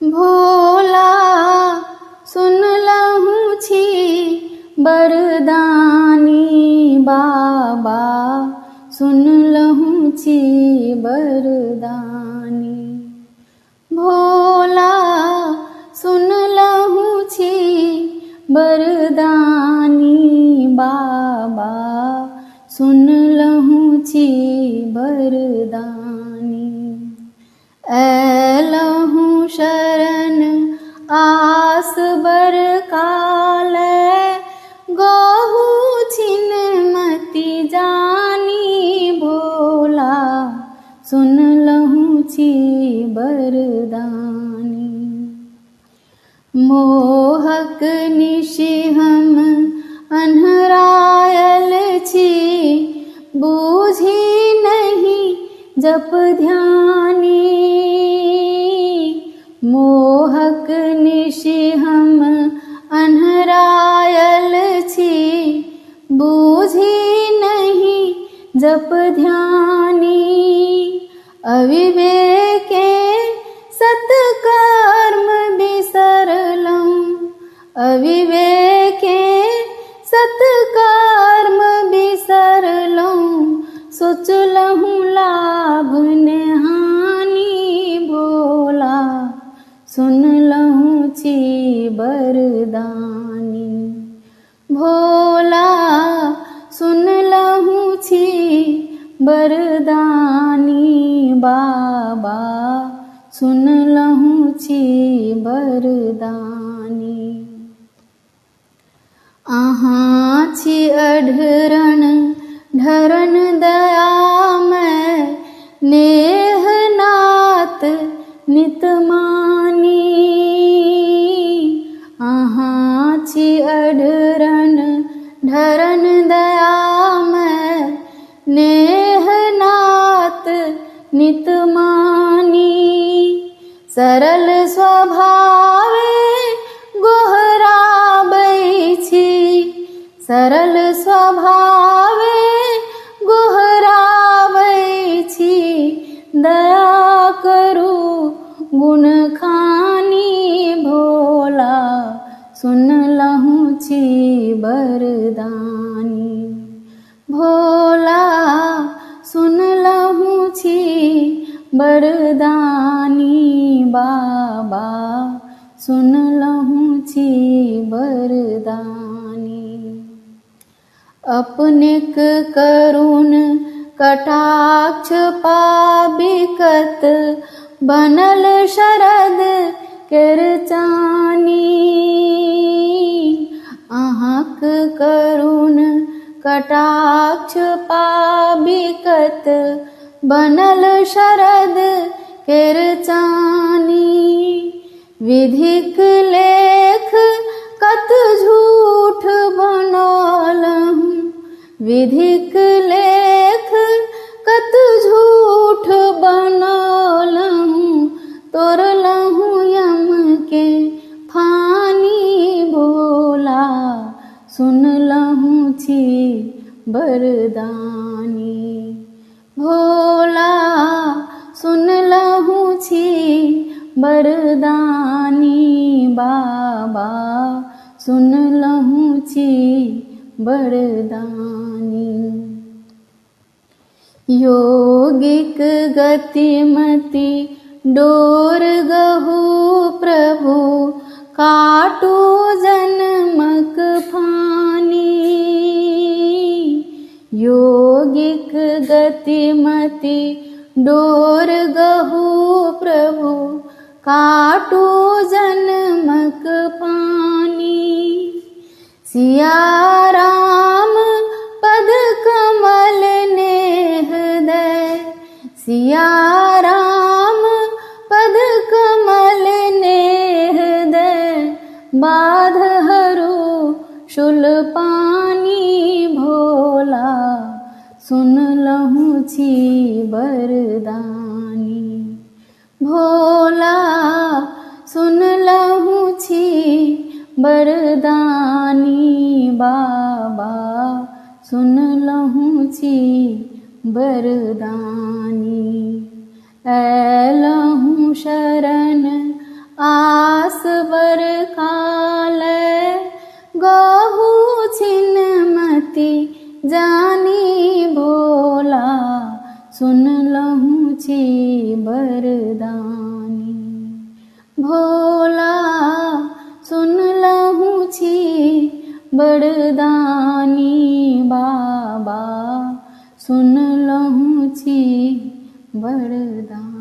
भोला सुन लहूँ छी बरदानी बाबा, सुन लहूँ छी बरदानी। भोला सुन लहूँ छी बरदानी बाबा, सुन लहूँ छी बरदानी। ऐलहूँ शरण आस बर कालै, गहू छिन मति जानी भोला, सुन लहूँ छी बरदानी। मोहक निशि हम अन्हरायल छी, बूझी नहीं जप ध्यानी। मोहक निशि हम अन्हरायल छी, बूझी नहीं जप ध्यानी। अविवेके सत्कर्म बिसरलहुँ, अविवेके सत्कर्म बिसरलहुँ, सोचलहुँ लाभ ने हानि भोला, सुन लहूँ छी बरदानी। भोला सुन लहूँ छी बरदानी बाबा, सुन लहूँ छी बरदानी। अहाँ छी अढरन ढरन दयामय, नेह नात नित मानी। अहाँ छी अढरन ढरन दयामय, नेह नात नित मानी। सरल स्वभावे गोहराबै छी, सरल स्वभावे गोहराबै छी। दया करू गुण खानी भोला, सुन लहूँ छी बरदानी। भोला सुन लहूँ छी बरदानी बाबा, सुन लहूँ छी बरदानी। अपनेक करुण कटाक्ष पाबिकत, बनल शरद केर चानी। अहाँक करुण कटाक्ष पाबिकत, बनल शरद केर चानी। विधिक लेख कत झूठ बनौलहुँ, विधिक लेख कत झूठ बनौलहुँ, तोड़लहुँ यम के फानी भोला, सुन लहूँ छी बरदानी। भोला सुन लहूँ छी बरदानी बाबा, सुन लहूँ छी बरदानी। योगिक गतिमति डोर गहू प्रभु, काटू जन्मक फानी। योगिक गतिमति डोर गहू प्रभु, काटू जन्मक फानी। सिया राम पद कमल नेह दय, सिया राम पद कमल नेह दय। बाध हरु शूलपानी भोला, सुन लहूँ छी बरदानी। भोला सुन लहूँ छी बरदानी बाबा, सुन लहूँ छी बरदानी। ऐलहूँ शरण आस बरखाल गहू छिन्मति जानी भोला सुन लहु छी बरदानी भोला सुन लहु छी बरदानी बाबा सुन लहु छी बरदानी।